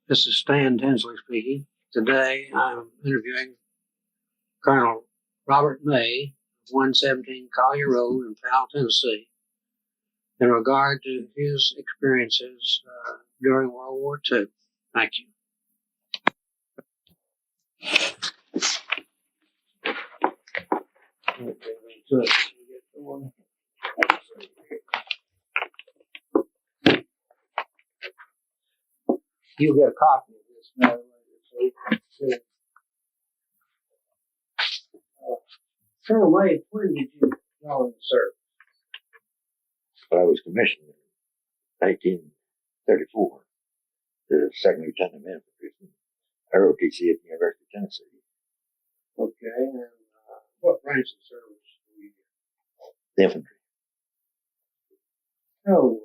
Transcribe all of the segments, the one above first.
This is Stan Tinsley speaking. Today I'm interviewing Colonel Robert May of 117 Collier Road in Powell, Tennessee, in regard to his experiences during World War II. Thank you. You'll get a copy of this now later. Colonel May, when did you join the service? I was commissioned in 1934 as second lieutenant of infantry from ROTC at the University of Tennessee. Okay, and what branch of service were you in? The infantry. How old were you?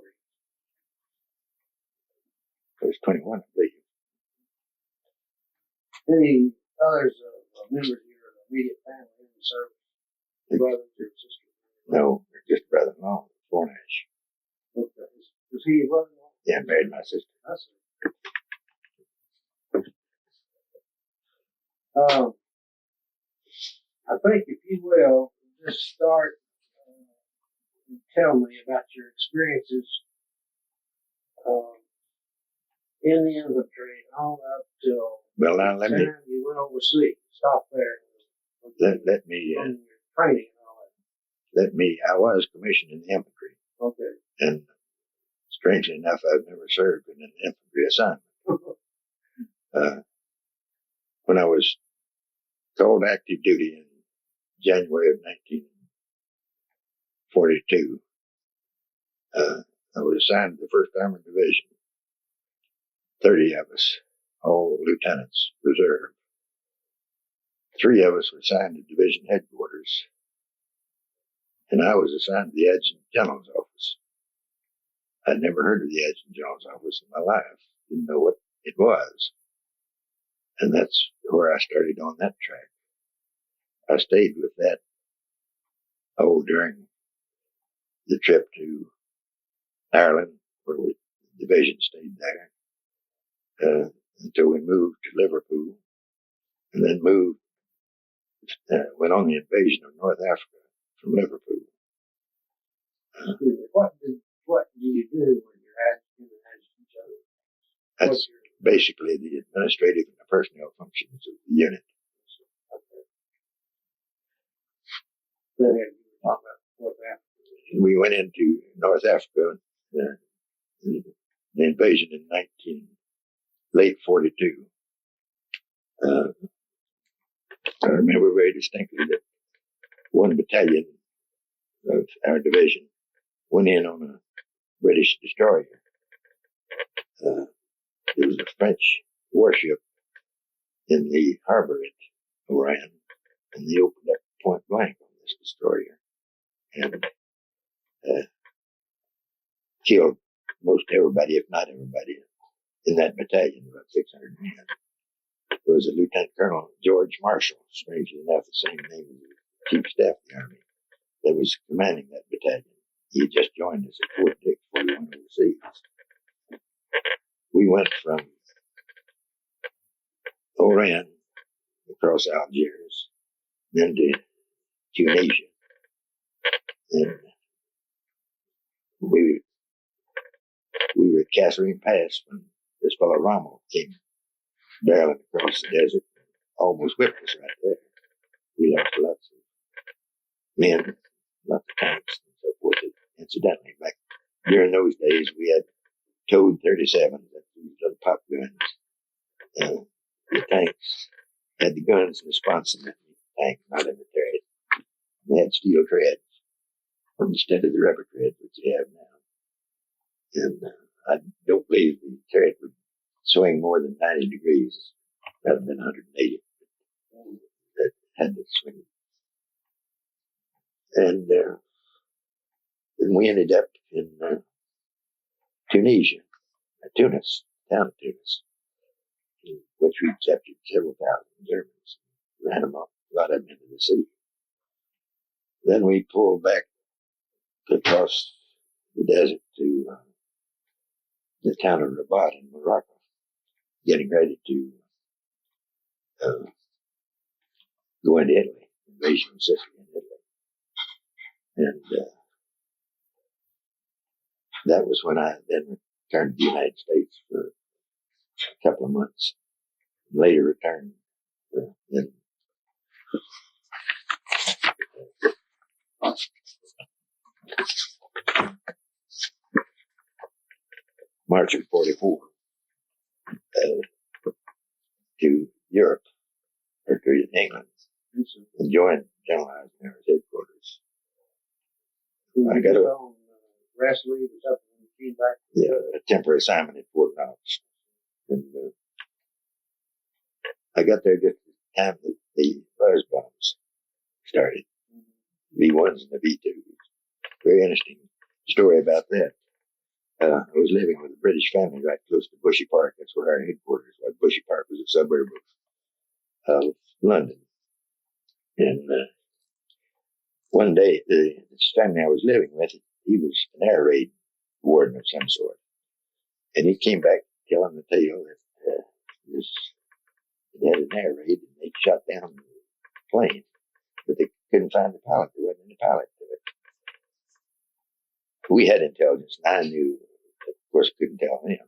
I was 21, I believe. Any others members of your immediate family in the service? Brothers or sisters? No, just brother-in-law, Fornash. Okay. Was he your brother-in-law? Yeah, I married my sister. I see. I think if you will, just start and tell me about your experiences in the infantry on up till Well, now let me. You went overseas. Stop there. Let me. On your training and all that. I was commissioned in the infantry. Okay. And strangely enough, I've never served in an infantry assignment. When I was called active duty in January of 1942, I was assigned to the 1st Armored Division. 30 of us, all lieutenants, reserve. 3 of us were assigned to division headquarters, and I was assigned to the Adjutant General's office. I'd never heard of the Adjutant General's office in my life, didn't know what it was. And that's where I started on that track. I stayed with that during the trip to Ireland, where the division stayed there, until we moved to Liverpool, and then went on the invasion of North Africa from Liverpool. What do you do when you're adjutant each other? That's basically the administrative and the personnel functions of the unit. Okay. Talk about North Africa. We went into North Africa, the invasion in late 42. I remember very distinctly that one battalion of our division went in on a British destroyer. There was a French warship in the harbor at Oran, and they opened up point blank on this destroyer and killed most everybody, if not everybody, in that battalion, about 600 men. There was a Lieutenant Colonel George Marshall, strangely enough, the same name as the Chief Staff of the Army, that was commanding that battalion. He had just joined us at Fort Dix before we went overseas. We went from Oran across Algiers, then to Tunisia. And we were at Kasserine Pass when this fellow Rommel came barreling across the desert, almost whipped us right there. We lost lots of men, lots of tanks, and so forth. Incidentally, back during those days, we had towed 37s, these little pop guns. The tanks had the guns in the sponsor in the tank, not in the turret. They had steel treads instead of the rubber treads which they have now. And I don't believe the turret would swing more than 90 degrees. That would have been 180. That had to swing. And then we ended up in Tunisia, Tunis, town of Tunis, in which we captured several thousand Germans, ran them off, a lot of them into the sea. Then we pulled back across the desert to the town of Rabat in Morocco. getting ready to go into Italy, invasion of Sicily and Italy. And that was when I then returned to the United States for a couple of months. Later returned in March of '44 to Europe, or to England, and joined General Eisenhower's headquarters. I got a rest leave or something when you came back. a temporary assignment at Fort Knox. And I got there just at the time that the buzz bombs started. V1s and the V2s. Very interesting story about that. I was living with a British family right close to Bushy Park. That's where our headquarters was. Bushy Park was a suburb of London. And one day, this family I was living with, he was an air raid warden of some sort. And he came back telling the tale that they had an air raid and they shot down the plane. But they couldn't find the pilot. There wasn't any pilot to it. We had intelligence, and I knew, of course, couldn't tell him.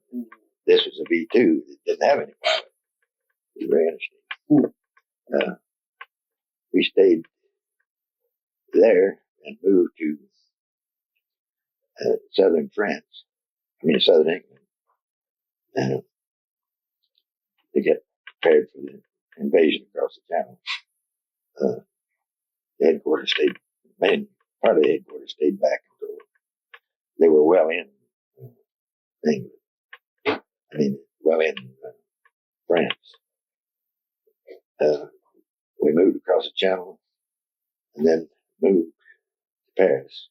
This was a V2 that didn't have any pilot. It was very interesting. We stayed there and moved to southern southern England, to get prepared for the invasion across the channel. The headquarters part of the headquarters stayed back until they were well in England. Well in France. We moved across the channel and then moved to Paris.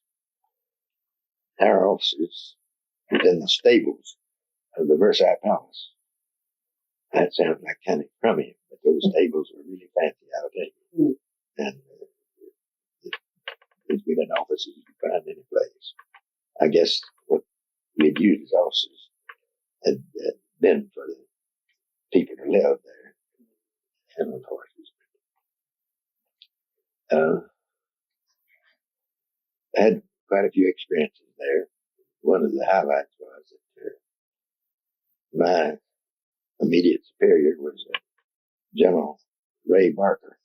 Our offices were in the stables of the Versailles Palace. That sounds like kind of crummy, but those stables were really fancy, I'll tell you. And as good an office as you could find any place. I guess what we had used as offices had been for the people who lived there and on horses. I had quite a few experiences there. One of the highlights was that my immediate superior was General Ray Barker,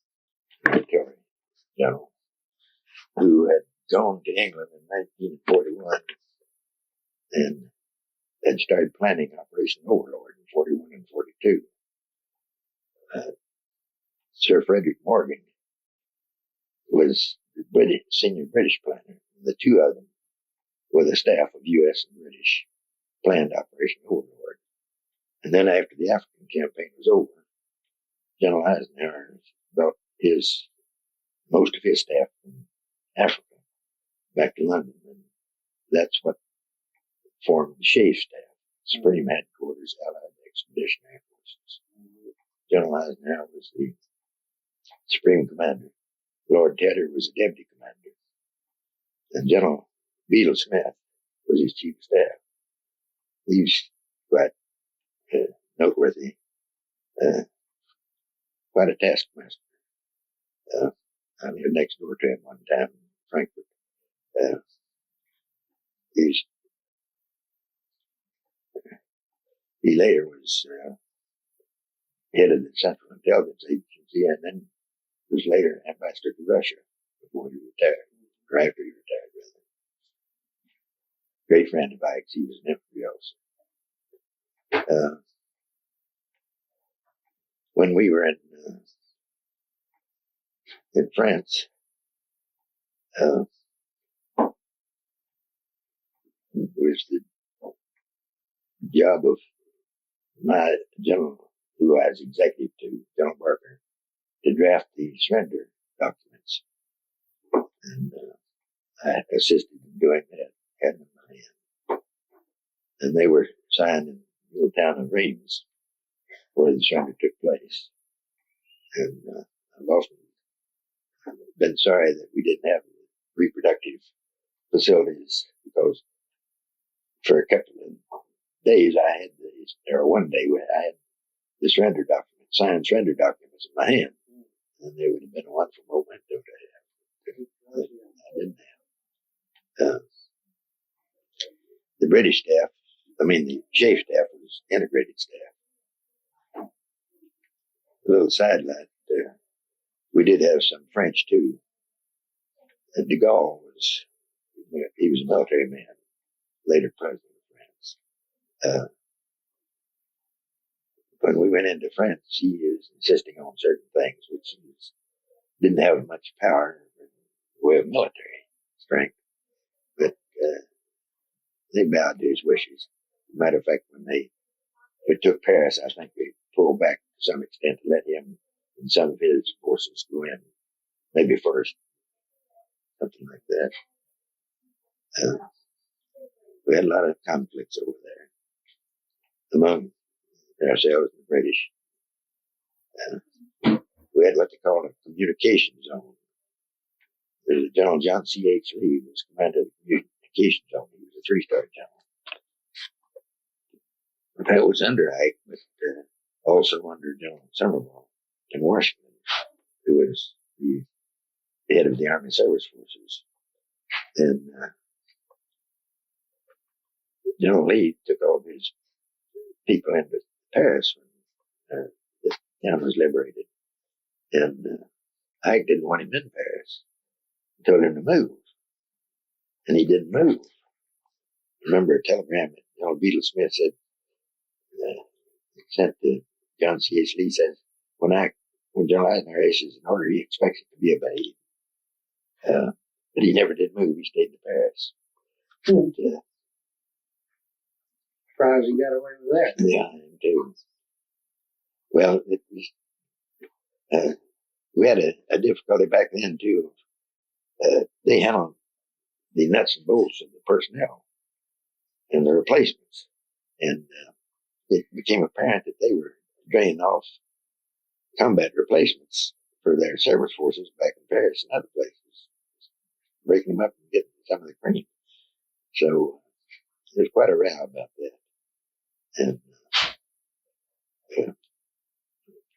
military general, who had gone to England in 1941 and had started planning Operation Overlord in 41 and 42. Sir Frederick Morgan was the senior British planner. The two of them were the staff of U.S. and British planned Operation Overlord. And then after the African campaign was over, General Eisenhower brought most of his staff from Africa back to London. And that's what formed the SHAEF staff, Supreme Headquarters, Allied Expeditionary Forces. General Eisenhower was the Supreme Commander. Lord Tedder was the Deputy Commander. And General Beadle Smith was his Chief of Staff. He's quite noteworthy, quite a taskmaster. I lived next door to him one time in Frankfurt. He later was head of the Central Intelligence Agency and then was later ambassador to Russia before he retired, or after he retired, rather. Great friend of Ike's. He was an infantry also. When we were in France, it was the job of my general, who I was executive to, General Barker, to draft the surrender documents. And I assisted in doing that, had them in my hand. And they were signed in the little town of Reims, where the surrender took place. And I've often been sorry that we didn't have reproductive facilities, because for a couple of days one day I had the surrender document, signed surrender documents in my hand. And they would have been a wonderful moment to have. But I didn't have. The British staff, the chief staff was integrated staff. A little sidelight, we did have some French too. De Gaulle he was a military man, later president of France. When we went into France, he was insisting on certain things, which didn't have much power in the way of military strength. But they bowed to his wishes. As a matter of fact, when we took Paris, I think they pulled back to some extent to let him and some of his forces go in, maybe first, something like that. We had a lot of conflicts over there among ourselves and the British. We had what they call a communication zone. General John C.H. Lee was commander of the communication zone. He was a 3-star general. That was under Ike, but also under General Summerall in Washington, who was the head of the Army Service Forces. And General Lee took all of his people into Paris when the town was liberated. And Ike didn't want him in Paris. He told him to move. And he didn't move. I remember a telegram that General Beadle Smith said, sent to John C.H. Lee, says, when General Eisenhower issues an order, he expects it to be obeyed. But he never did move. He stayed in Paris. And, Surprised he got away with that. Yeah, I am too. Well, it was, we had a difficulty back then too. They handled the nuts and bolts of the personnel and the replacements. And it became apparent that they were draining off combat replacements for their service forces back in Paris and other places, breaking them up and getting some of the cream. So there's quite a row about that. And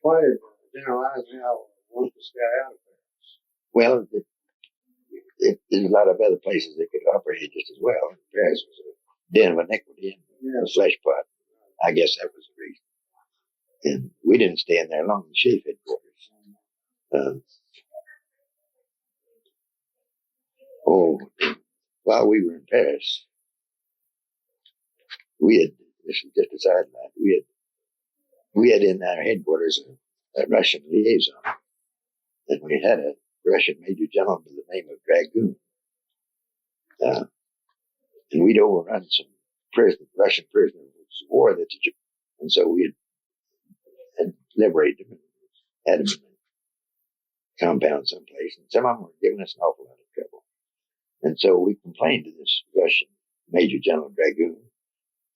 why did General Eisenhower want this guy out of Paris? Well, there's a lot of other places that could operate just as well. Paris was a den of iniquity and a flesh pot. I guess that was the reason. And we didn't stay in there long, the chief headquarters. While we were in Paris, this is just a sideline, we had in our headquarters a Russian liaison. And we had a Russian major general by the name of Dragoon. And we'd overrun some Russian prisoners of war and so we had liberated them and had them in a compound someplace. And some of them were giving us an awful lot of trouble. And so we complained to this Russian Major General Dragoon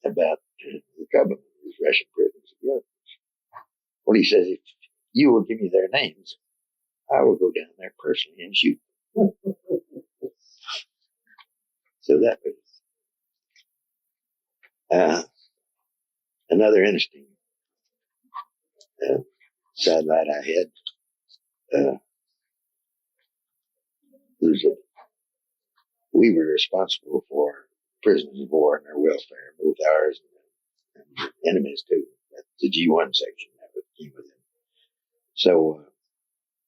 about the trouble with these Russian prisoners and the others. Well, he says, if you will give me their names, I will go down there personally and shoot them. So that was another interesting sidelight I had. Was that we were responsible for prisoners of war and their welfare, both ours and enemies too. That's the G1 section that came with them. So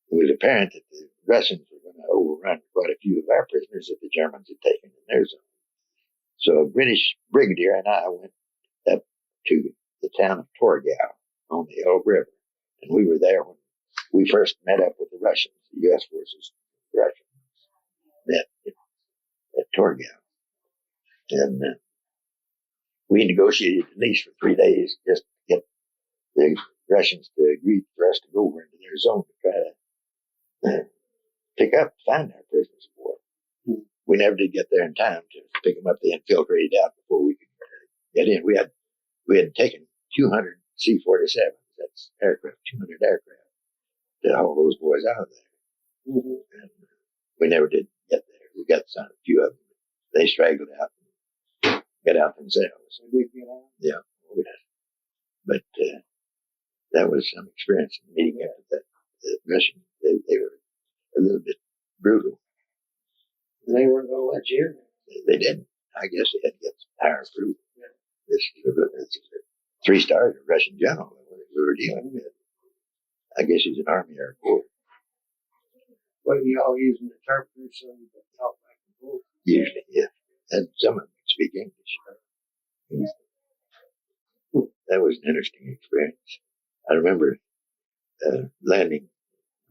it was apparent that the Russians were going to overrun quite a few of our prisoners that the Germans had taken in their zone. So a British brigadier and I went up to the town of Torgau on the Elbe River. And we were there when we first met up with the Russians, the U.S. forces, the Russians met at Torgau. And we negotiated a lease for 3 days just to get the Russians to agree for us to go over into their zone to try to find our prisoners of war. We never did get there in time to pick them up. They infiltrated out before we could get in. We had taken 200 C-47s, that's aircraft, 200 aircraft, to haul those boys out of there. Mm-hmm. And we never did get there. We got a few of them. They straggled out and got out themselves. They did get out? Yeah. But was some experience in meeting up with that mission. They were a little bit brutal. They weren't going to let you. They didn't. I guess they had to get higher approval. Yeah. This is 3 stars, a Russian general that we were dealing with. I guess he's an Army Air Corps. Well, you all using interpreters so you can talk back and forth? Usually, yeah. And some of them speak English. Yeah. That was an interesting experience. I remember landing,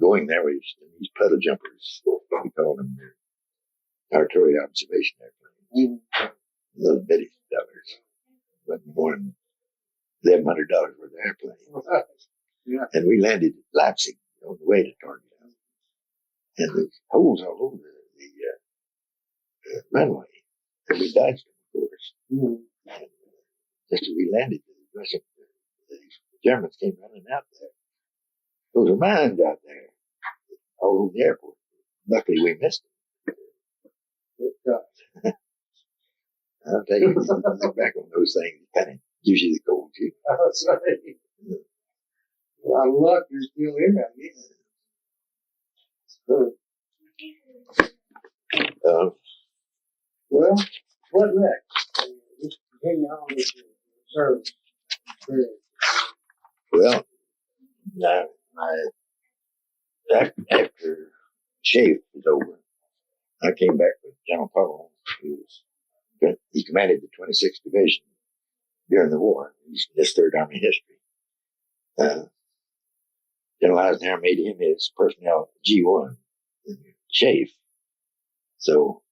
going there with these puddle jumpers. We call them artillery observation airplanes. Little bitty dollars. Wasn't more than $1,100 worth of airplane. Yeah. And we landed at Leipzig on the way to Target. And there's holes all over the runway. And we dodged them, of course. And just as we landed, the Germans came running out there. Those are mines out there, all over the airport. Luckily, we missed them. I'll tell you, look back on those things, it kind of gives you the cold too. That's right. A lot of luck, you're still here, I guess. Well, what next? Just continue on with your service. Well, after SHAFE was over, I came back with General Powell, he commanded the 26th Division during the war. He's in his Third Army history. General Eisenhower made him his personnel G1 in SHAFE. So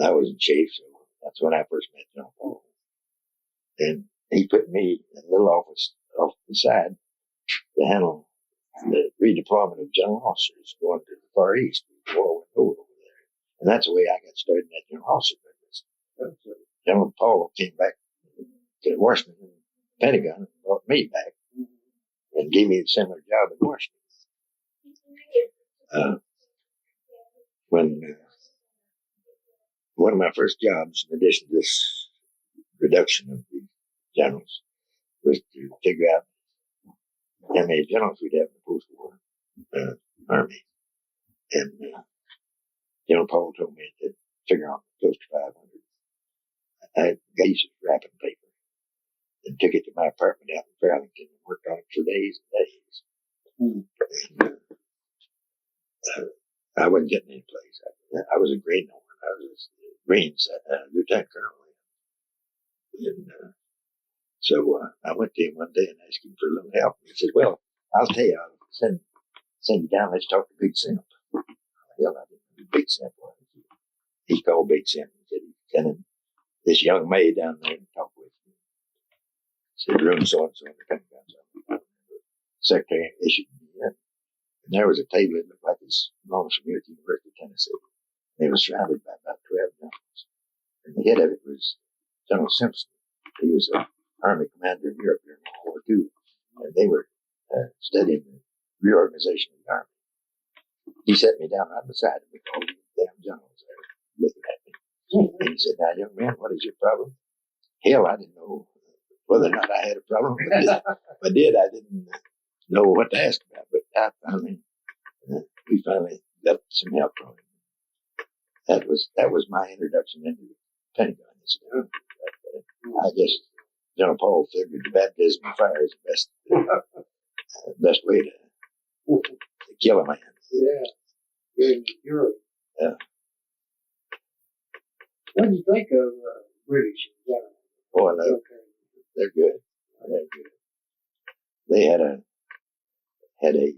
I was in SHAFE, so that's when I first met General Powell. And he put me in a little office off the side to handle the redeployment of general officers going to the Far East. The war went over there. And that's the way I got started in that general officer business. General Powell came back to Washington and Pentagon and brought me back and gave me a similar job in Washington. When one of my first jobs, in addition to this reduction of the generals, was to figure out how many generals we'd have in the post-war Army. And General Powell told me to figure out close to 500. I had cases of wrapping paper and took it to my apartment out in Farrington and worked on it for days and days. And, I wasn't getting any place. I was a green one. I was a Marines, Lieutenant Colonel. And so I went to him one day and asked him for a little help. He said, well, I'll tell you, I'll send you down. Let's talk to Big Simp. Hell, I didn't know who Big Simp was. He called Big Simp and said he's sending this young May down there to talk with me. He said, room so-and-so in the Pentagon. Secretary issued me in. And there was a table that looked like it's belongs from here at the University of Tennessee. They were surrounded by about 12 generals. And the head of it was General Simpson. He was an Army commander in Europe during World War II. And they were studying the reorganization of the Army. He set me down right beside him with all the damn generals there looking at me. And he said, now, young man, what is your problem? Hell, I didn't know whether or not I had a problem. But if I did, I didn't know what to ask about. But we finally got some help from him. That was my introduction into the Pentagon. I guess General Powell figured the baptism of fire is the best way to kill a man. Yeah. Good. Yeah. What do you think of British in general? Oh, I know. They're good. They're good. They had a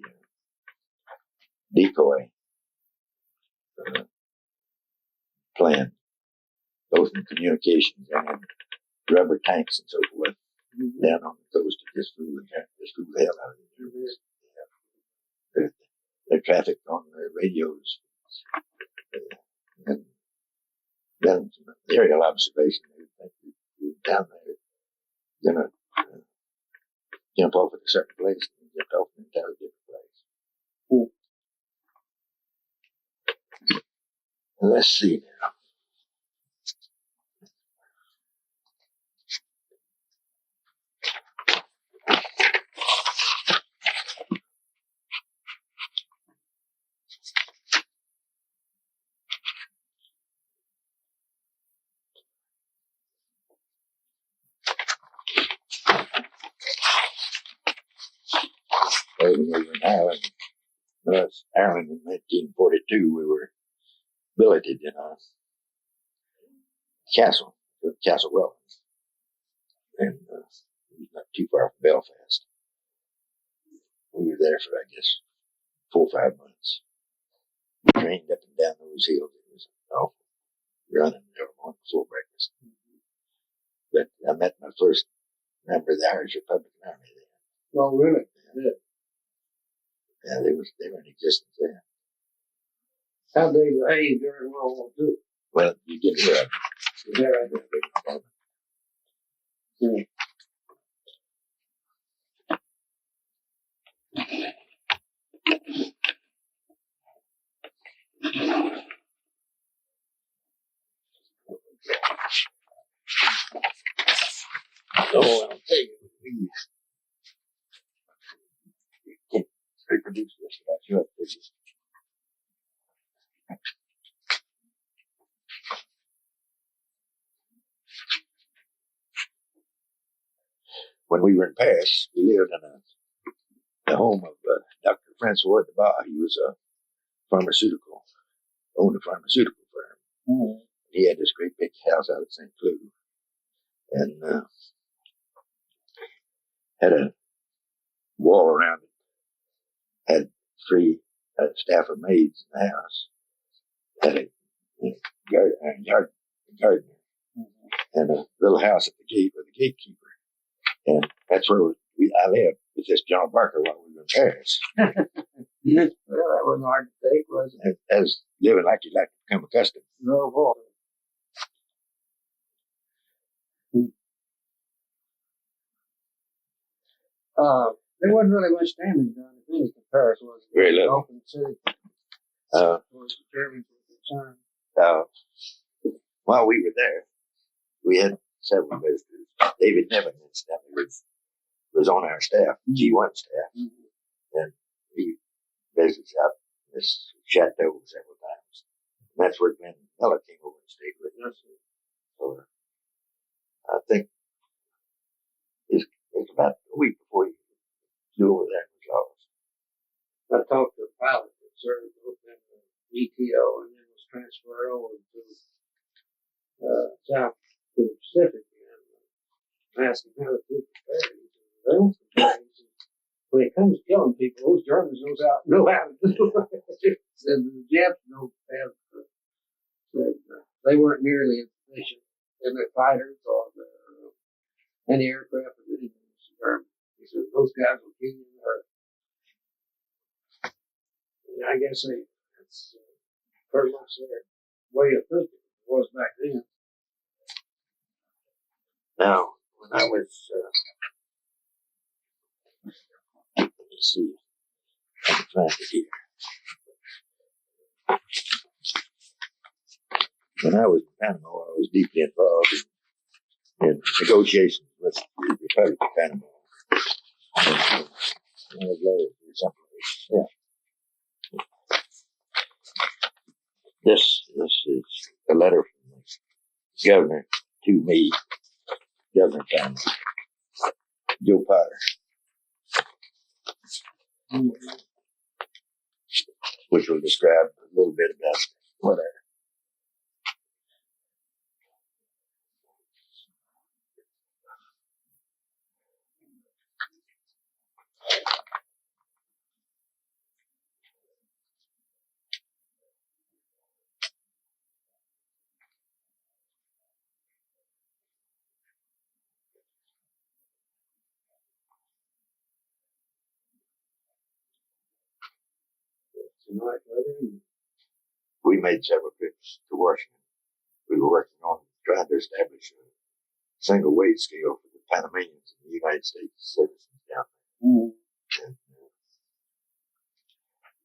decoy plan, both in communications and rubber tanks and so forth, down on the coast to just fool the hell out of the Germans. Yeah. Their traffic on their radios. And then from an aerial observation, they would think we were down there, gonna jump off at a certain place and jump off an entirely different place. Let's see now. When we were in Ireland, Ireland in 1942, we were billeted in a castle, Castle Wellington, and it was not too far from Belfast. We were there for, I guess, 4 or 5 months. We trained up and down those hills. It was awful running every morning before breakfast. But I met my first member of the Irish Republican Army there. Well, really? Yeah, they were in existence then. How they behaved during World War II? Well, you didn't hear of them. Yeah. So I'll tell you, we can't reproduce this without your pictures. When we were in Paris, we lived in the home of Dr. Francois Debar. He was owned a pharmaceutical firm. Mm-hmm. He had this great big house out at St. Cloud, and had a wall around it. Had 3 staff of maids in the house. Had a gardener, and a little house at the gate with a gatekeeper. And that's where I lived with this John Barker while we were in Paris. Well, that wasn't hard to take, was it? As living like you'd like to become accustomed. No boy. There wasn't really much damage done, if any, comparison was it? Very little. Open city. Uh, Was the Germans were concerned. While we were there, we had several visitors. David Nevin was on our staff, G1 staff, and he visited out in this chateau several times. And that's where Glenn Miller came over and stayed with us. So I think it's about a week before he flew over there and was lost. I talked to a pilot that served both in the ETO and then was transferred over to South to the Pacific. And I asked him how to do prepared. He said, they don't prepare. He said, when it comes to killing people, those Germans know how to do it. Said the Japs don't have. Said they weren't nearly as efficient in their fighters or any aircraft or anything. He said those guys will kill you in a hurry. And I guess that's pretty much their way of thinking. It was back then. Now, when I was, let me see, I'm trying to hear. When I was in Panama, I was deeply involved in negotiations with the Republic of Panama. This is a letter from the governor to me, Governor Panama, Joe Potter, which will describe a little bit about whatever. We made several trips to Washington. We were working on trying to establish a single wage scale for the Panamanians in the United States citizens down there. And,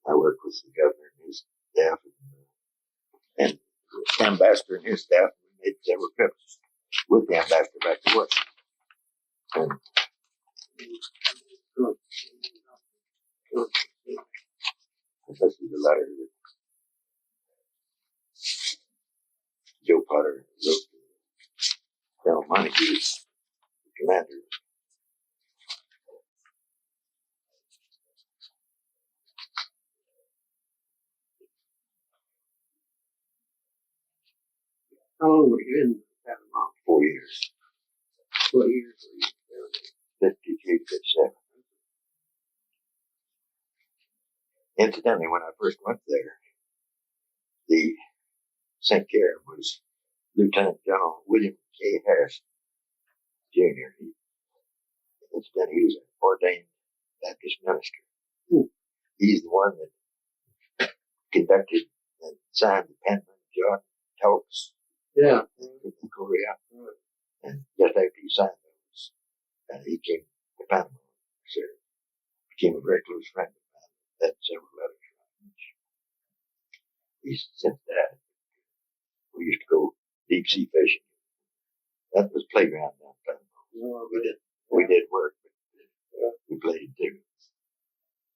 I worked with the governor and his staff and the ambassador and his staff. We made several trips with the ambassador back to Washington. And this is the letter that Joe Potter wrote to General Montague, the commander. How long were you in Panama? 4 years. What years were you there? 53 to 57. Incidentally, when I first went there, the St. Karen was Lieutenant General William K. Harris Jr. Incidentally, he was an ordained Baptist minister. He's the one that conducted and signed the Panama John talks in Korea. And just after he signed those, he came to Panama. So became a very close friend of mine. Had several letters from him. He's since died. We used to go deep sea fishing. That was playground down Panama. We did work, but we played too.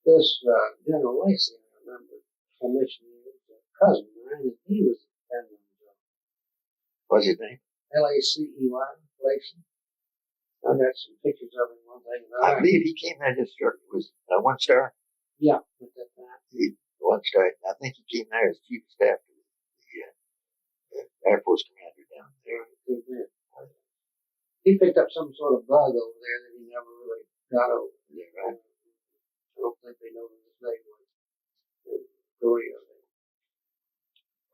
This General Lacey, I remember, I mentioned he was a cousin of mine, and he was a Panama John. What's his name? Lacey, Lacey. I got some pictures of him one day. I believe he came there just short. It was one star. Yeah, at that time. One star. I think he came there as chief of staff to the Air Force commander down there. He picked up some sort of bug over there that he never really got over. Yeah, right. I don't think they know his name was in Korea.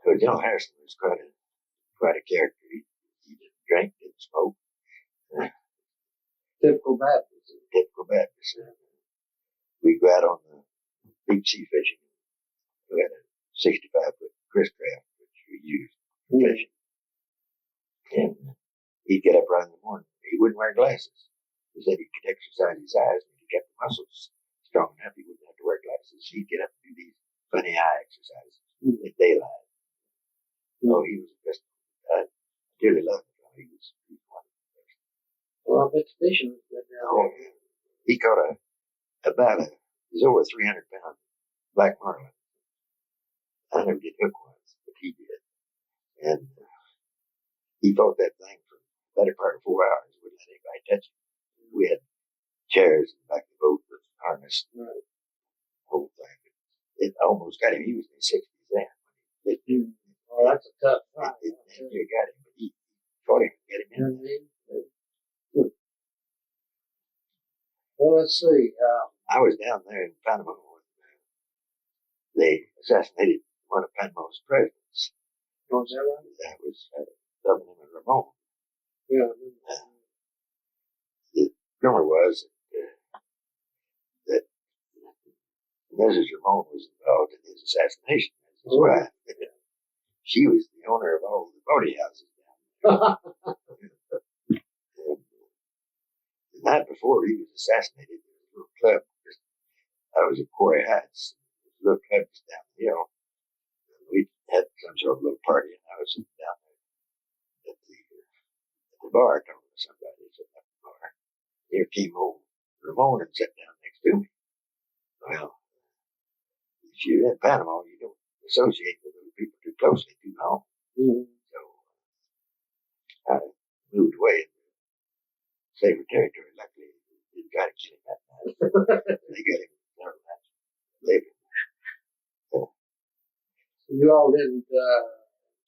So General Harrison was quite a character. He didn't drink, didn't smoke. Typical Baptist. We go out on the deep sea fishing. We had a 65-foot Chris craft, which we used for fishing. And he'd get up right in the morning. He wouldn't wear glasses. He said he could exercise his eyes, and he kept the muscles strong enough. He wouldn't have to wear glasses. He'd get up and do these funny eye exercises in daylight. No, he was a best. I dearly loved him. He was one of the best. Well, I bet the fishing was good down there. He caught he's over 300 pound black marlin. I never did hook once, but he did. And he fought that thing for the better part of 4 hours. Wouldn't let anybody touch him. We had chairs in the back of the boat with harness. Right. Whole thing. It almost got him. He was in his 60s then. Well, that's a tough fight. It got him, but he fought him and got him in. Well, let's see. I was down there in Panama when they assassinated one of Panama's presidents. Was that right? That was Governor Ramon. Yeah. The rumor was that Mrs. Ramon was involved in his assassination as his wife. She was the owner of all the party houses down there. The night before he was assassinated, there was a little club. I was at Quarry Heights. There was a little club just down the hill. We had some sort of little party, and I was sitting down there at the bar talking to somebody sitting at the bar. Here came old Ramon and sat down next to me. Well, if you're in Panama, you don't associate with those people too closely too long. So I moved away and saved territory. Luckily, they didn't try to kill him that night. They got him later. You all didn't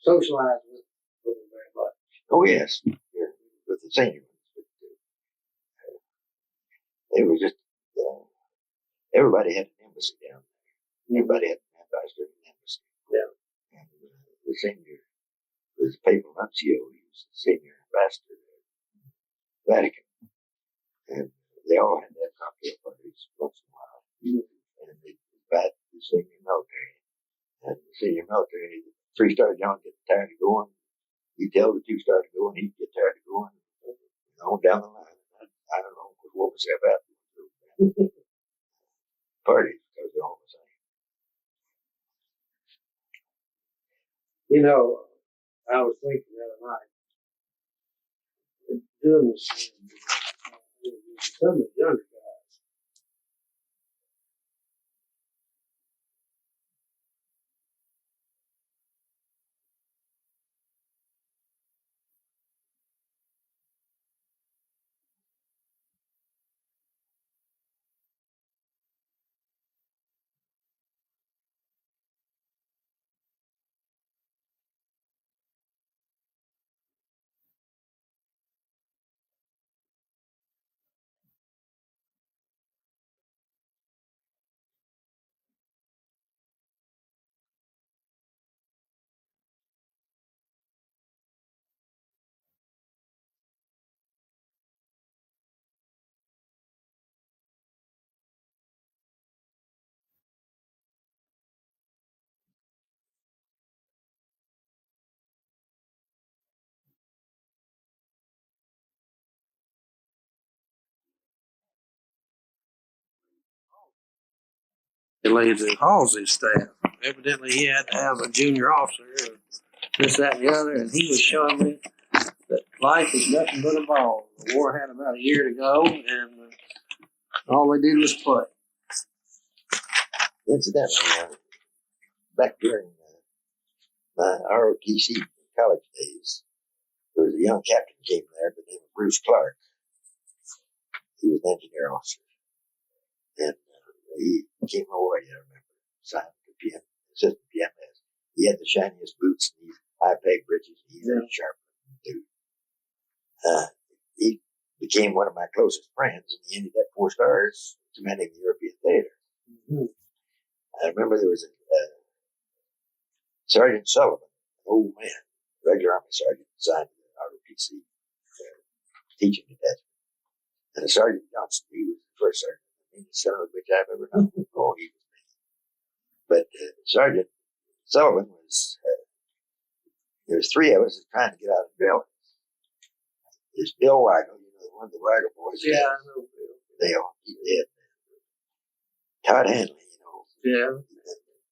socialize with them very much. Oh, yes. Yeah, with the senior ones. But, it was just, everybody had an embassy down there. Everybody had an ambassador in the embassy. Yeah. And the senior was the papal nuncio. He was the senior ambassador to the Vatican. And they all had to have cocktail parties once in a while. And they invite the senior military. And the senior military, the 3-star John get tired of going. He'd tell the 2-star to go, and he'd get tired of going. On down the line. I don't know, could wore myself out. Parties, because they're all the same. You know, I was thinking the other night, doing this, some of the younger guys, he leads the Halsey staff. Evidently, he had to have a junior officer, or this, that, and the other, and he was showing me that life is nothing but a ball. The war had about a year to go, and all they did was play. Incidentally, back during my ROTC college days, there was a young captain came there by the name of Bruce Clark. He was an engineer officer. And he came away, I remember, signed the PM, assistant PMS. He had the shiniest boots and these high peg breeches. He was a sharp dude. He became one of my closest friends, and he ended up 4 stars commanding the European theater. Mm-hmm. I remember there was a Sergeant Sullivan, an old man, regular Army sergeant, assigned to the ROTC teaching detachment. And a Sergeant Johnson, he was the first sergeant, the meanest son of a bitch I've ever known. Oh, he was mean. But Sergeant Sullivan was, there was 3 of us trying to get out of the building. There's Bill Weigel, the one of the Weigel boys. Yeah, I know Bill. They all, he did. Todd Hanley, Yeah.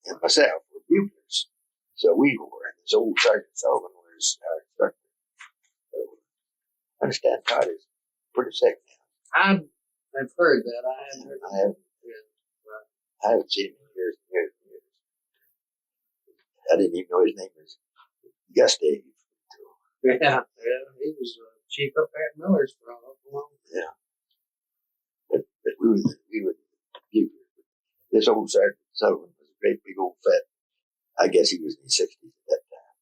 and myself were buglers. So we were, and this old Sergeant Sullivan was our instructor. So I understand Todd is pretty sick now. I've heard that. I haven't seen him in years and years and years. I didn't even know his name was Gustav. Yeah, he was chief up at Miller's for a long time. Yeah. But we were buglers. This old Sergeant Sullivan was a great big old fat. I guess he was in his 60s at that time.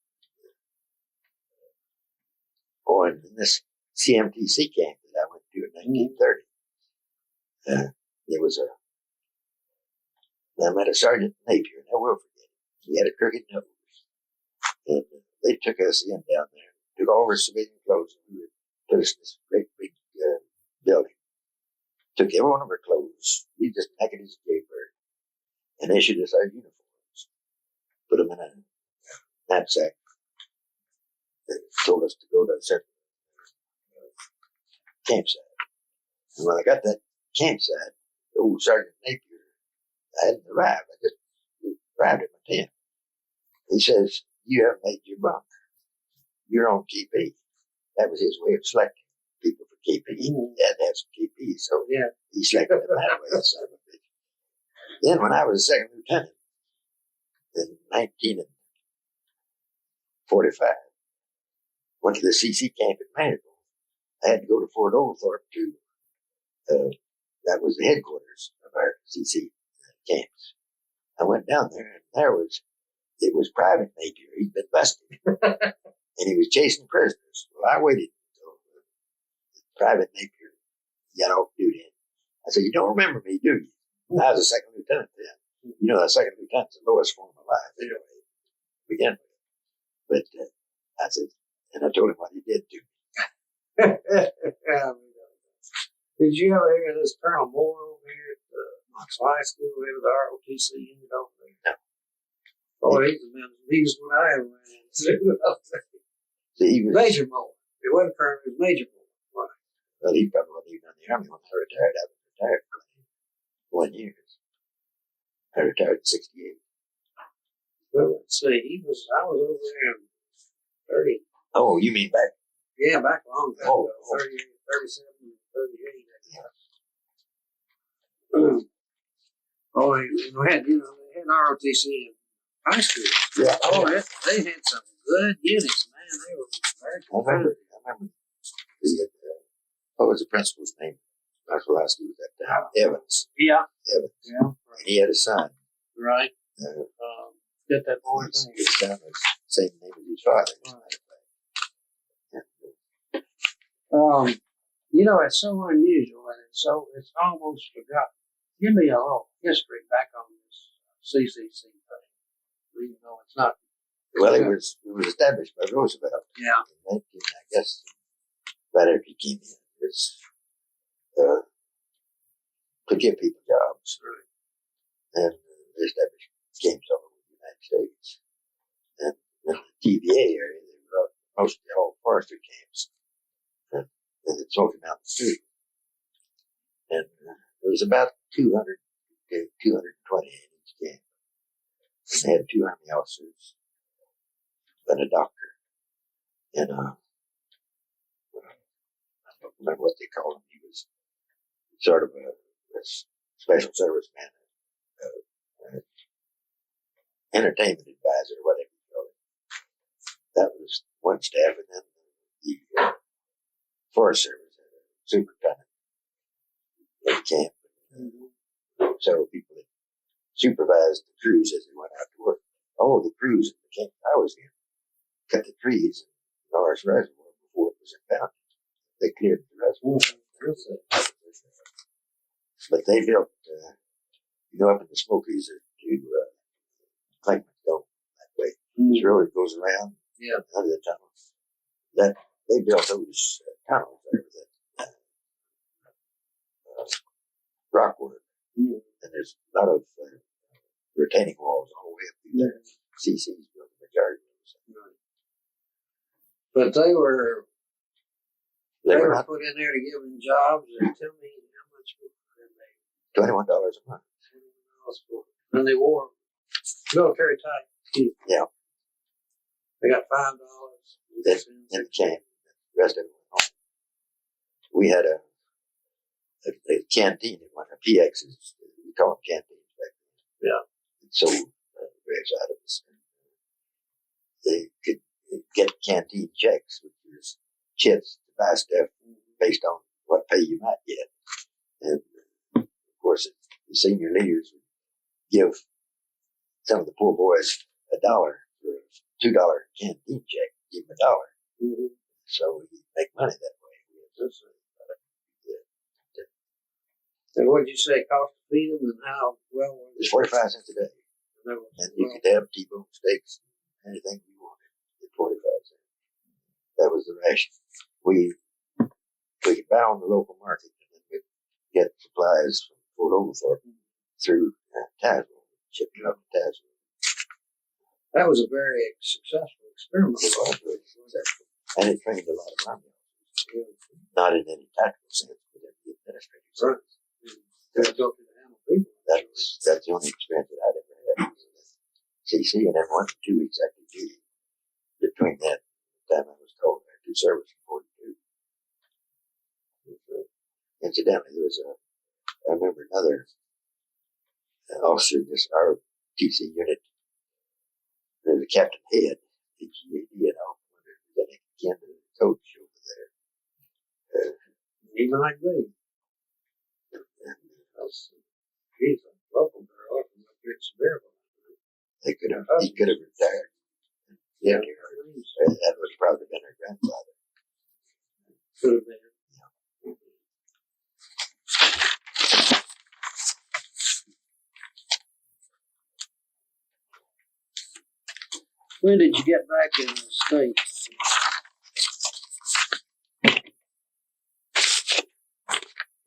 Oh, and in this CMTC camp that I went to in 1930, there was I met a Sergeant Napier, and I will forget it. He had a crooked nose. And they took us in down there, took all our civilian clothes, and we put us in this great big building. Took every one of our clothes, we just naked as a jaybird, and issued us our uniforms. Put them in a knapsack. They told us to go to a certain campsite. And when I got that campsite, the old Sergeant Napier, I hadn't arrived. I just arrived at my tent. He says, "You haven't made your bunk. You're on KP." That was his way of selecting people for KP. He had to have some KP, so Yeah. he selected them that way. Son of a bitch. Then when I was a second lieutenant in 1945, went to the CC camp at Mandeville. I had to go to Fort Oglethorpe to, that was the headquarters of our CC camps. I went down there, and it was Private Napier. He'd been busted. And he was chasing prisoners. Well, I waited until Private Napier got off duty. I said, "You don't remember me, do you?" I was a second lieutenant then. The second lieutenant's the lowest form of life, anyway, to begin with. But I said, and I told him what he did to me. Did you ever hear this Colonel Moore over here at Knoxville High School, over the ROTC unit over there? No. Oh, he's the biggest one I ever ran into. See, he was Major Moore. It wasn't Colonel, it was Major Moore. Right. Well, he probably wasn't even in the Army when I retired. I was retired for 21 years. I retired in 68. Well, let's see. I was over there in 30. Oh, you mean back? Yeah, back a long time ago. 38, 37, 38. Oh, we had ROTC in high school. Yeah. Oh, they had some good units, man. They were very competitive. I remember what was the principal's name? Knoxville High School at that time. Evans. Yeah. Evans. Yeah. And he had a son. Right. Get that boy. His son was the same name as his father. Right. It's so unusual, and it's almost forgotten. Give me a little history back on this CCC thing, even though it's not. Well, it was established by Roosevelt. Yeah. In 19, I guess, right after he came in. It was to give people jobs. Right. And they established camps all over the United States. And in the TVA area, they were mostly all forestry camps. And the Smoky Mountain too. And there was about 200 to 220 in each camp. And they had 2 Army officers and a doctor. And I don't remember what they called him. He was sort of a special service man, entertainment advisor, or whatever you call it. That was one staff, and then the Forest Service had a superintendent at the camp. Several people that supervised the crews as they went out to work. All of the crews in the camp I was in cut the trees in Norris Reservoir before it was impounded. They cleared the reservoir. But they built, up in the Smokies to Clankman Dome that way. This road goes around under the tunnel. That they built those tunnels there with that rock work. And there's a lot of retaining walls all the way up through there. CC's built the majority of those. But they were put in there to give them jobs, and tell me how much they $21 a month. And they wore military tie. Yeah. They got $5. That's in the camp. The rest of it went home. We had a canteen in one of PX's. We call them canteens back then. Yeah. And sold various items. They could get canteen checks, which was chips to buy stuff based on what pay you might get. And of course, the senior leaders would give some of the poor boys $1 for a $2 canteen check. Give them $1. So we make money that way. And what did you say cost to feed them, and how well were It was 45 cents a day. And you could have T-bone steaks, anything you wanted at 45 cents. That was the ration. We could buy on the local market, and then we'd get supplies from Fort Oglethorpe through Tazewell, shipped it up to Tazewell. That was a very successful experiment. It was very successful. And it trained a lot of Army officers. Not in any tactical sense, but in the administrative sense. That's the only experience that I'd ever had. CC, and then 1 to 2 weeks active duty. Between that time I was told I did service in 42. Incidentally, there was I remember another officer in this ROTC unit. There was a Captain Head, HEAD, and I wondered if there was any kin to the coach over there. He might be. He's a local girl from up here in Seville. He could have retired. Yeah, that was probably been her grandfather. Could have been. When did you get back in the States?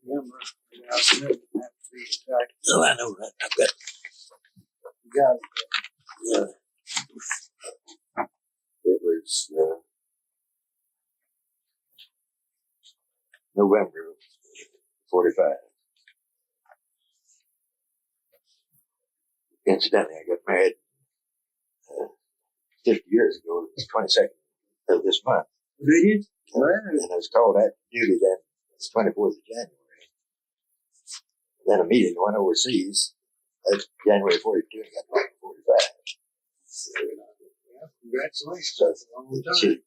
Remember, I have to be exact. Oh, I know that. I've got it. You got it. Yeah. It was November of 45. Incidentally, I got married 50 years ago. It was 22nd of this month. Did you? And I was called out to duty then. It's 24th of January. Then immediately went overseas. That's January 42 and got back in 45. Congratulations. So, That's a long time.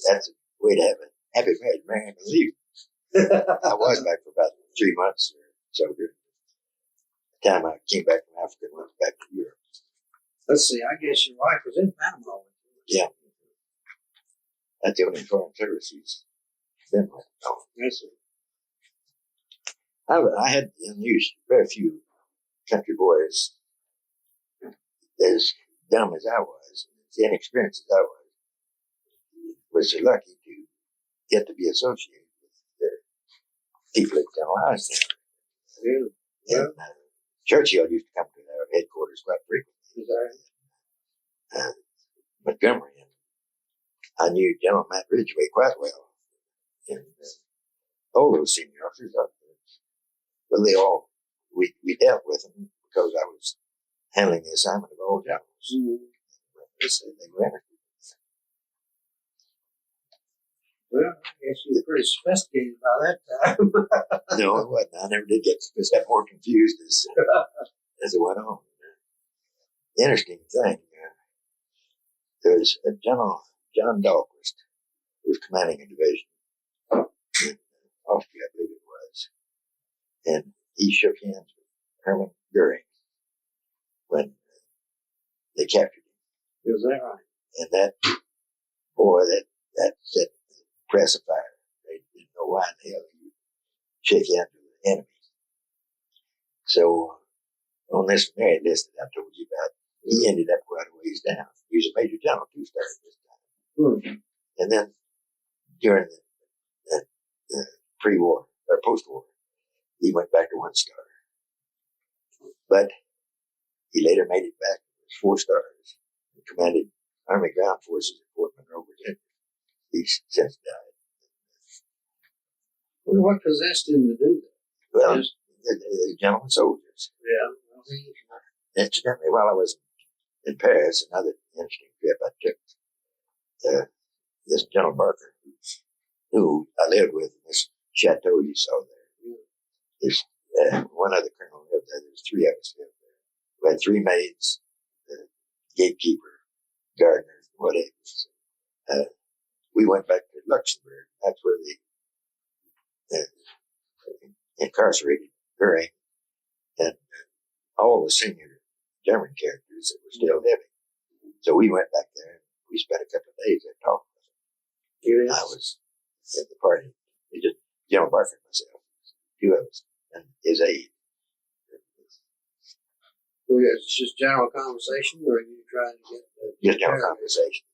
that's a way to have a happy marriage, marrying and leave. I was back for about 3 months or so. During the time I came back from Africa and went back to Europe. Let's see, I guess your wife was in Panama. Yeah. That's the only foreign service he's been with. Oh. Yes, sir. I had very few country boys as dumb as I was, as inexperienced as I was so lucky to get to be associated with the people at General Eisenhower. Yeah. And Churchill used to come to our headquarters quite frequently. Montgomery, and I knew General Matt Ridgway quite well. And all those senior officers, well, they all, we dealt with them because I was handling the assignment of all generals. Mm-hmm. They were interested. Well, I guess you were pretty sophisticated by that time. No, it wasn't. I never did get more confused as it went on. The interesting thing, there was a General John Dahlquist, who was commanding a division in Austria, I believe it was, and he shook hands with Hermann Goering when they captured him. Is that right? And that boy, that set the press afire. They didn't know why in the hell he would shake hands with the enemy. So on this merit list that I told you about, he ended up quite a ways down. He was a major general, 2-star at this time. Mm-hmm. And then during the pre-war or post-war, he went back to 1-star. But he later made it back as 4 stars and commanded Army Ground Forces at Fort Monroe, Virginia. He's since died. Well, what possessed him to do that? Well, Just, the gentlemen soldiers. yeah. Well, Incidentally, while I was in Paris, another interesting trip I took, this General Barker, who I lived with in this chateau you saw there. There's one other colonel lived there. There's 3 of us lived there. We had 3 maids, gatekeeper, gardener, whatever. We went back to Luxembourg. That's where they incarcerated Goering and all the senior German characters that were still living. So we went back there and we spent a couple of days there talking with them. I was at the party. It just General Barker and myself, 2 of us, and his aide. Well, it's just general conversation, or are you trying to get Just general conversation.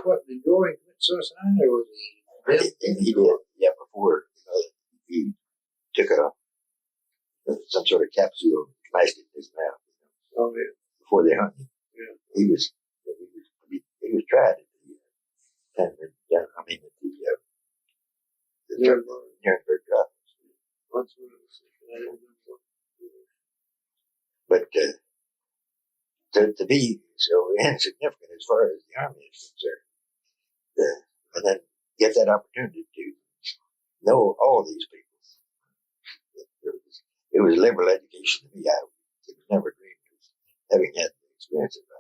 What, did Goring commit suicide, or was he dead? He did, yeah, before he took some sort of capsule and smashed it in his mouth. Oh, yeah. Before they hung him. Yeah. He was tried at the Nuremberg trials. That's what it was. But to be so insignificant as far as the Army is concerned, and then get that opportunity to know all these people. It was liberal education to me. I could never dreamed of having had the experience of that.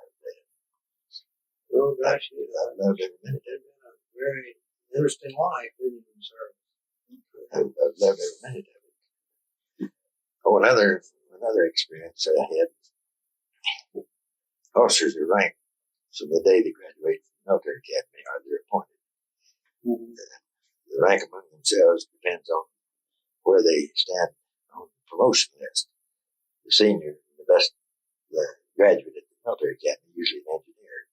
Oh, gosh, I loved every minute of it. a very interesting life, didn't you, sir? I loved every minute of it. Oh, another experience I had. Officers are ranked from the day they graduate from the military academy or they're appointed. Mm-hmm. The rank among themselves depends on where they stand on the promotion list. The senior, the best graduate at the military academy, usually an engineer,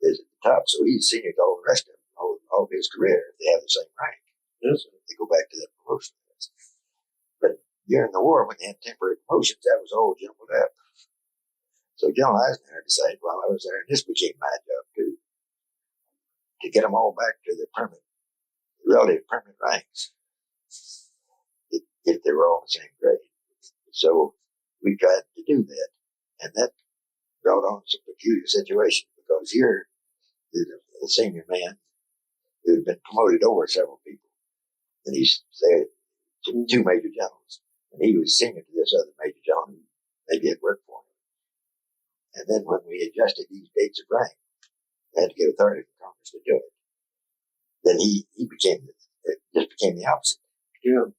is at the top. So he's senior to all the rest of them, all of his career, if they have the same rank. Yes, sir. They go back to that promotion list. But during the war, when they had temporary promotions, that was all jumbled up. So General Eisenhower decided while I was there, and this became my job too, to get them all back to their relative permanent ranks, if they were all the same grade. So we tried to do that, and that brought on some peculiar situations because here is a senior man who had been promoted over several people, and he's there to 2 major generals, and he was senior to this other major general who maybe had worked for him. And then when we adjusted these dates of rank, I had to get authority from Congress to do it. Then he just became the opposite. Yeah.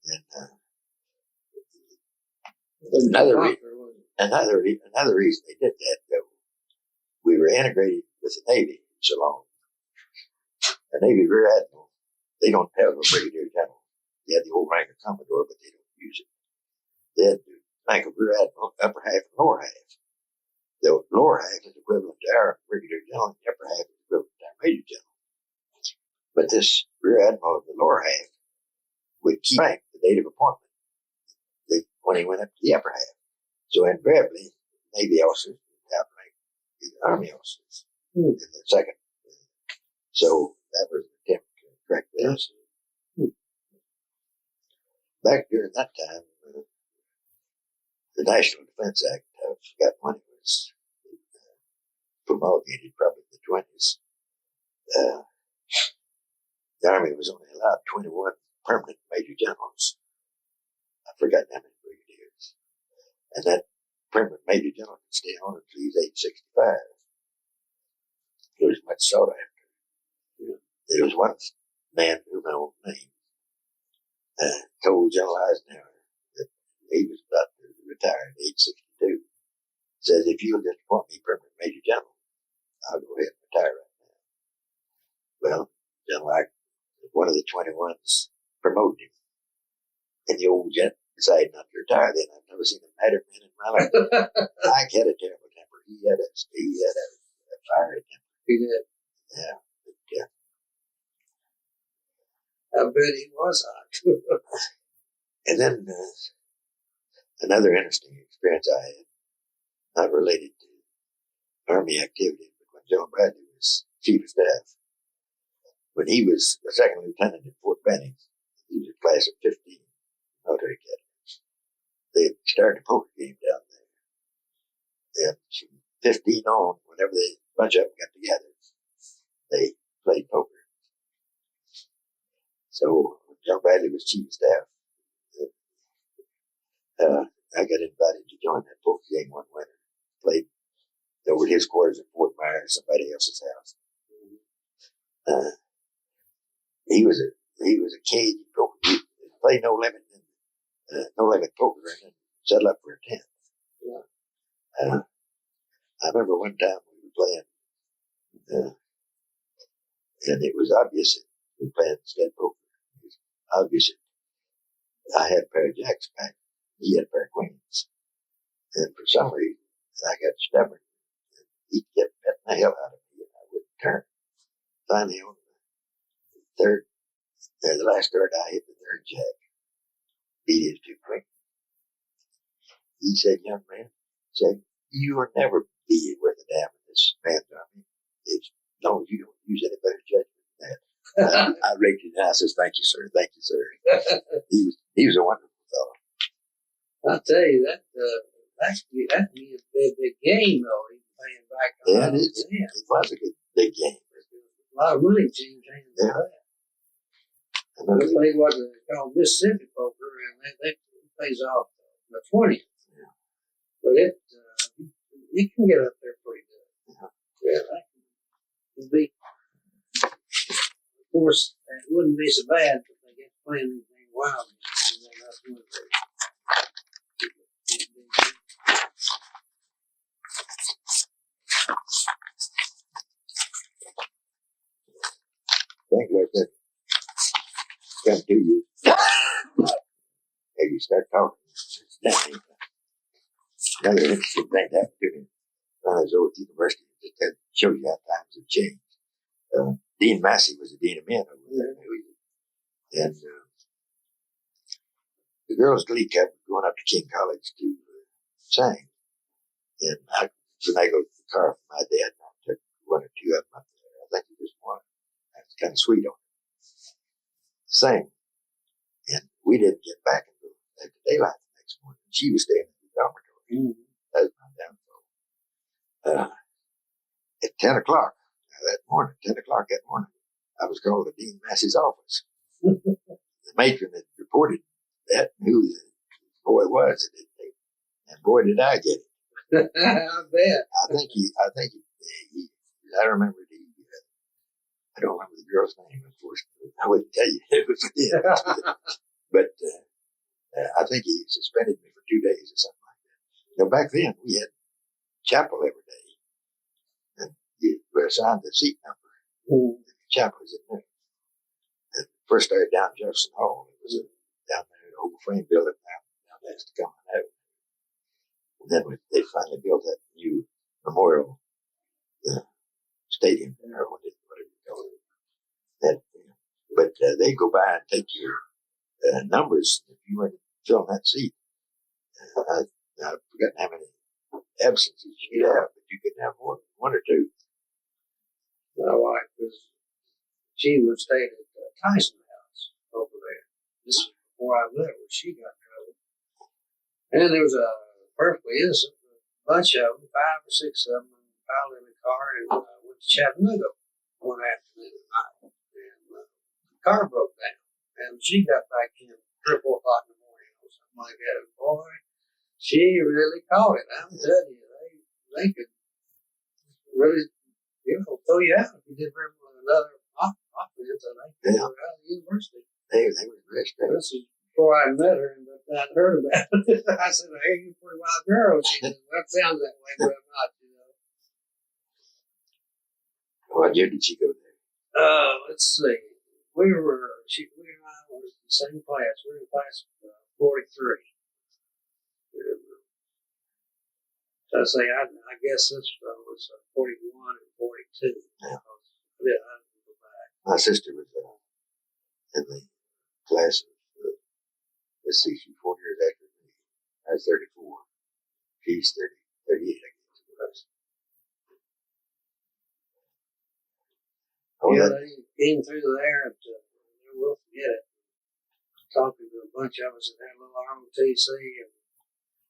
And another reason they did that, though, we were integrated with the Navy so long. The Navy Rear Admiral, they don't have a brigadier general. They have the old rank of Commodore, but they don't use it. They had the rank of Rear Admiral, upper half and lower half. The lower half is equivalent to our brigadier general, and the upper half is equivalent to our major general. But this Rear Admiral of the lower half would keep rank the date of appointment when he went up to the upper half. So invariably, Navy officers would outrank the Army officers in the second. So that was an attempt to correct this. Back during that time, the National Defense Act, I forgot when it was promulgated, probably in the 20s. The Army was only allowed 21 permanent major generals. I've forgotten how many brigadiers. And that permanent major general could stay on until he was age 65. He was much sought after. There was one man whom I won't name told General Eisenhower that he was about to retire at age 62. Says, if you'll just appoint me permanent major general, I'll go ahead and retire right now. Well, one of the 21s promoted him. And the old gent decided not to retire then. I've never seen a madder man in my life. Ike had a terrible temper. He had a fiery temper. He did. Yeah. I bet he was hot. And then another interesting experience I had, not related to Army activity, but when John Bradley was chief of staff, when he was a second lieutenant at Fort Benning, he was a class of 15 military cadets. They had started a poker game down there. And from 15 on, whenever a bunch of them got together, they played poker. So when John Bradley was chief of staff, I got invited to join that poker game one winter. Played over at his quarters in Fort Myers, somebody else's house. He was a cage poker. He played no limit poker and then settle up for a tent. Yeah. I remember one time we were playing, and it was obvious that we were playing stud poker. It was obvious that I had a pair of jacks back. He had a pair of queens. And for some reason, I got stubborn. And he kept betting the hell out of me, and I wouldn't turn. Finally, on the last card, I hit the third jack. Beat his two queens. He said, young man, you will never be worth a damn in this man's army as long as you don't use any better judgment than that. I raked his eye. I says, thank you, sir. Thank you, sir. He was a wonderful fellow. I'll tell you, that can be a big game, though, even playing back on Yeah, it was a good big game. A lot of money changed hands in that. They played what they call Mississippi poker, and that plays off the 20th. Yeah. But it can get up there pretty good. Yeah, that can be. Of course, it wouldn't be so bad if they get playing anything wild. Things like that come to you. And you start talking. Another interesting thing happened to me when I was over at the university. Just to show you how times have changed. Dean Massey was the dean of men over there. And the girls' glee club was going up to King College to sing. And when I go to the car for my dad, and I took one or two of them up there. I think it was one. That's kind of sweet on it. Sang. And we didn't get back until after daylight the next morning. She was staying in the dormitory. That was my downfall. At 10 o'clock that morning, I was called to Dean Massey's office. The matron had reported that, who the boy was, and boy did I get it. I bet. I remember I don't remember the girl's name, unfortunately. I wouldn't tell you it was him. But I think he suspended me for 2 days or something like that. Back then, we had chapel every day. And you were assigned the seat number. The chapel was in there. And first started down Jefferson Hall. It was down there in the old frame building down next to Common Avenue. And then they finally built that new memorial stadium there, or whatever you call it. But they go by and take your numbers if you weren't filling that seat. I've forgotten how many absences you'd have, but you could have more than one or two. My wife she would stay at the Tyson house over there. This was before I left, where she got trouble. And there was a perfectly innocent bunch of them, 5 or 6 of them, piled in the car and went to Chattanooga one afternoon at night. And the car broke down. And she got back in 3 or 4 o'clock in the morning or something like that. And boy, she really caught it. I'm telling you, they could really, throw you out if you did very well another offense. And they threw her out of the university. They were very straight. This is before I met her, and I'd heard about it. I said, "Hey, you're a pretty wild girl." She said, "Well, that sounds that way, but I'm not." What year did she go there? Let's see. We and I were in the same class. We were in class of 43. And, so I say, I guess this was 41 and 42. Yeah. Yeah, I didn't go back. My sister was in the class of, let's see, she's 4 years after me. I was 34. She's 38, I guess it was. Oh, Yeah, they came through there, and we'll forget it. Talking to a bunch of us in that little ROTC, and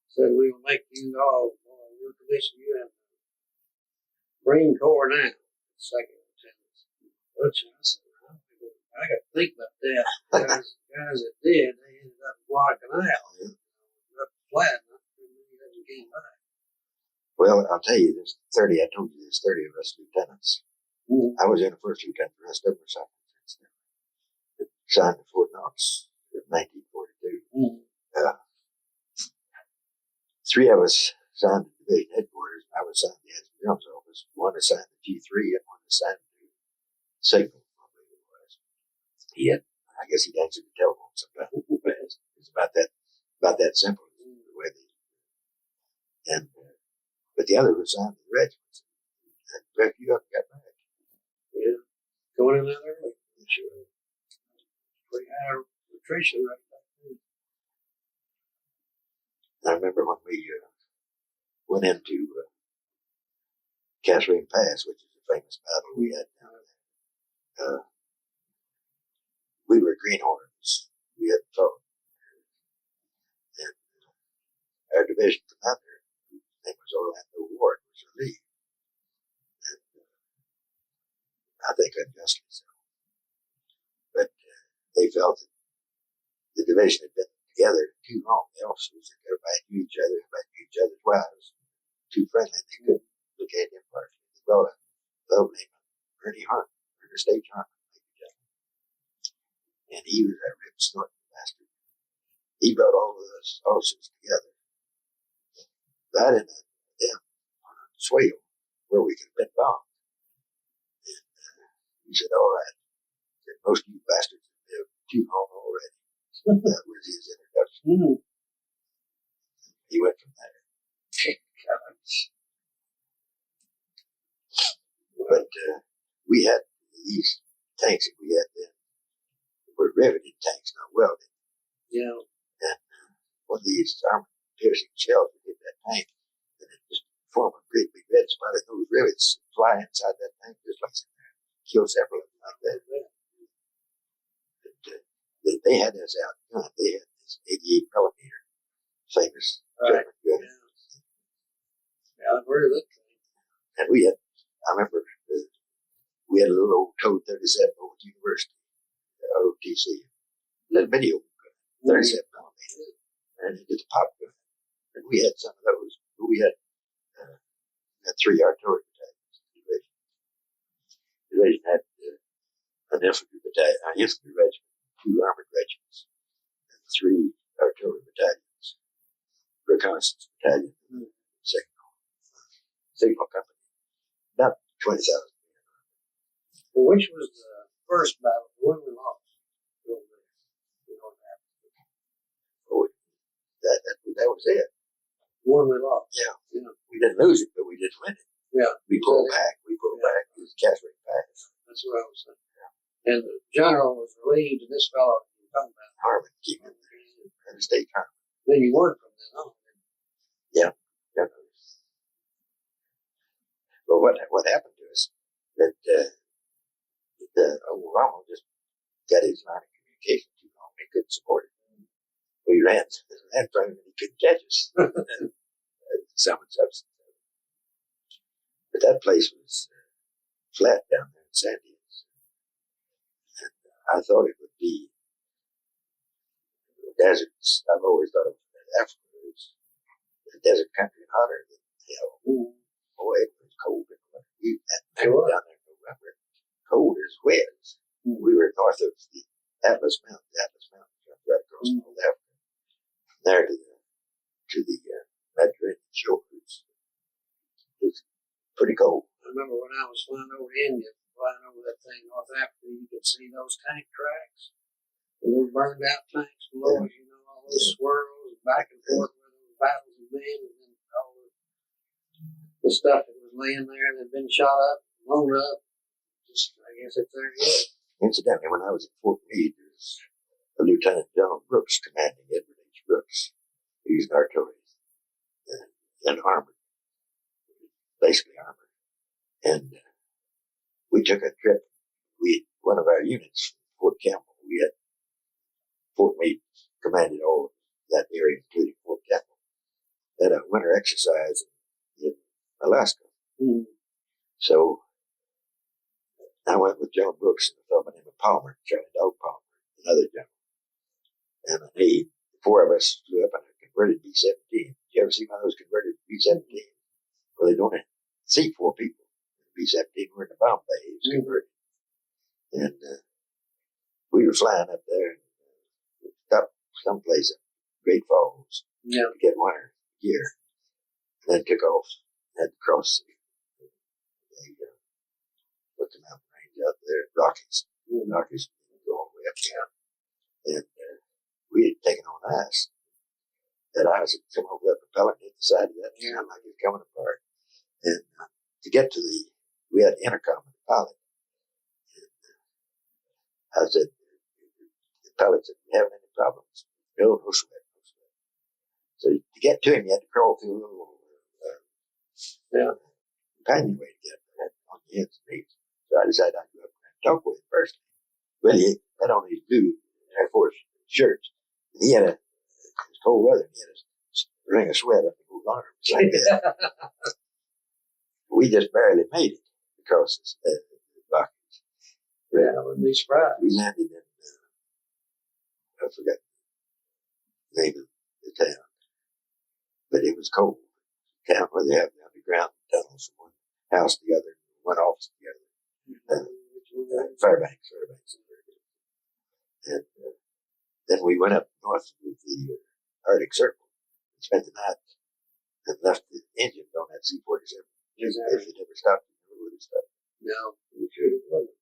said, "We will make you all, we'll commission you in the Marine Corps now, second lieutenant." Which I said, I got to think about that. Guys that did, they ended up in Guadalcanal, up flat, and they came back. Well, I'll tell you, there's 30, I told you there's 30 of us lieutenants. Mm-hmm. I was in the first lieutenant, the rest of them were second lieutenants. Signed to Fort Knox in 1942. Mm-hmm. 3 of us signed to division headquarters. I was signed to the Admiral's office. One assigned to G3 and one assigned to Signal, I believe it was. I guess he'd answer the telephone sometimes. It's about that simple. The way but the other was signed to the regiments. And very few of them got back. Yeah, going in that early. Sure. Pretty high attrition right back then. I remember when we went into Catherine Pass, which is a famous battle we had down there. We were greenhorns. We hadn't fought. And our division commander, whose name was Orlando Ward, was relieved. And I think unjustly so. But they felt that the division had been together too long. The officers had everybody knew each other, everybody knew each other's wives. Too friendly. They couldn't look at him partially. They brought a fellow named Ernie Hunt, State Hunt, and he was that rip snorting bastard. He brought all of us officers together. Right in a swale where we could have been bombed. And he said, "All right. Said, most of you bastards have been too long already." That was his introduction. He went from there. But we had these tanks that we had then were riveted tanks, not welded. Yeah. And one of these armor-piercing shells would hit that tank, and it just form a great big red spot, and those rivets fly inside that tank just like that. Kill several of them like that. But they had us outgunned. They had this 88 millimeter famous German gun. Yeah, I've heard of that thing. And I remember we had a little old Code 37 over at the university, ROTC, little video gun, 37 millimeter, and it did the pop gun. And we had some of those. We had 3 artillery battalions in the division. The division had an infantry regiment, 2 armored regiments, and 3 artillery battalions, reconnaissance battalion, signal company, about 20,000. Well, which was the first battle? The one we lost. Oh, that was it. The one we lost. Yeah. We didn't lose it, but we didn't win it. Yeah. We pulled back. It was Catherine Pass. That's what I was saying. Yeah. And the general was relieved, and this fellow you were talking about, Harmon came in there, and the state Harmon. Then you won from then on. Yeah. But what happened to us that Obama just got his line of communication too long. He couldn't support it. We ran from him and he couldn't catch us. Some and substance. But that place was flat down there in Sandias. And I thought it would be deserts. I've always thought of Africa as a desert country and hotter than hell. Boy, it was cold in the winter. We were down there in November, cold as whiz. We were north of the Atlas Mountains. Atlas Mountains runs right across North Africa. From there to the Mediterranean shores. It's pretty cold. I remember when I was flying over India, flying over that thing, North Africa, you could see those tank tracks. And those burned out tanks below us, you know, all those swirls back and forth where those battles have been, and then all the stuff that was laying there that had been shot up, blown up. Just, I guess it's there yet. Incidentally, when I was at Fort Meade, there was a Lieutenant General Brooks commanding Edward H. Brooks. He was an artillery and armored, basically armored. And we took a trip. One of our units from Fort Campbell, we had Fort Meade commanded all of that area, including Fort Campbell. Had a winter exercise in Alaska. So I went with John Brooks and a fellow named Palmer, Charlie Dog Palmer, another general, and an aide. The four of us flew up in a converted B-17. Did you ever see one of those converted B-17? Well, they don't seat 4 people. B-17 were in the bomb bay. It was converted. And we were flying up there and stopped someplace in Great Falls to get winter gear. And then took off, had to cross what's the mountain range out there? Rockies. Rockies go all the way up there. And we had taken on ice. That ice had come over that propeller and hit the side of that sound like it was coming apart. And to get to we had intercom with the pilot. And I said, the pilot said, "You having any problems?" No, no sweat, no sweat. So to get to him, you had to crawl through a little companionway to get on the ends and knees. So I decided I'd go up and talk with him first. Well, he had on his blue Air Force shirts. And he had it was cold weather, and he had a ring of sweat up his arms like that. We just barely made it because the Rockies. Yeah, I wouldn't be surprised. We landed in, I forgot the name of the town, but it was cold. The town where they have the underground tunnels from one house to the other, one office to the other. Fairbanks. And then we went up north with the Arctic Circle and spent the night and left the engine on that C-47. If it never stopped, it never would have stopped. No. We sure it wasn't.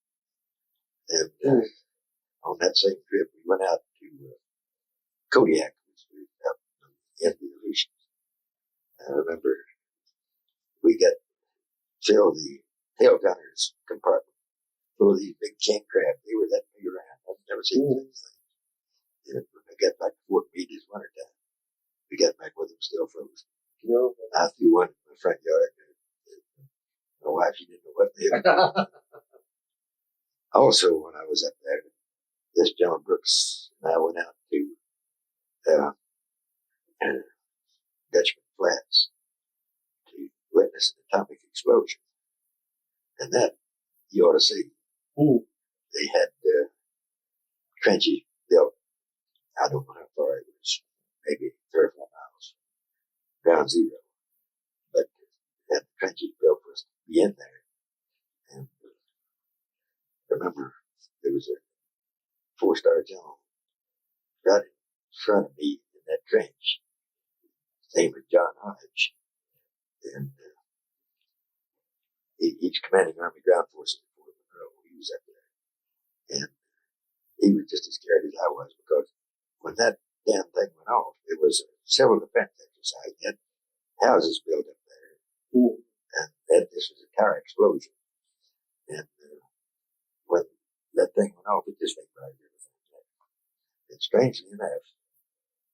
And on that same trip, we went out to Kodiak, which was up on the end of the Aleutians. I remember we filled the tail gunner's compartment full of these big king crabs. They were that big around. I've never seen things. And when I got back to Fort Meade, it's wintertime. We got back with them still frozen. I threw one in my front yard. My wife, she didn't know what they were. Also, when I was up there, this John Brooks and I went out to Dutchman Flats to witness an atomic explosion. And that, you ought to see. They had trenches built. I don't know how far it was, maybe 3 or 4 miles, ground zero. But they had the trenches built for us to be in there. And I remember there was a 4-star general right in front of me in that trench. His name was John Hodge. And he's commanding Army Ground Forces at Fort Monroe. He was up there. And he was just as scared as I was, because when that damn thing went off, it was a civil defense exercise. They had houses built up there. And this was a tower explosion. And when that thing went off, it just went right everything. And strangely enough,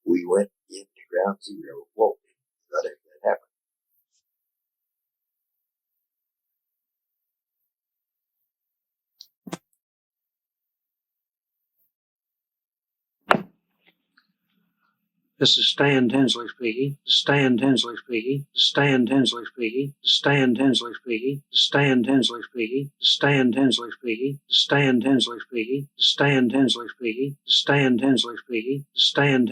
we went into ground zero, walked in, right after that happened. This is Stan Tinsley speaking. Stan Tinsley speaking. Stan Tinsley speaking. Stan Tinsley speaking. Stan Tinsley speaking. Stan Tinsley speaking. Stan Tinsley speaking. Stan Tinsley speaking. Stan Tinsley speaking. Stan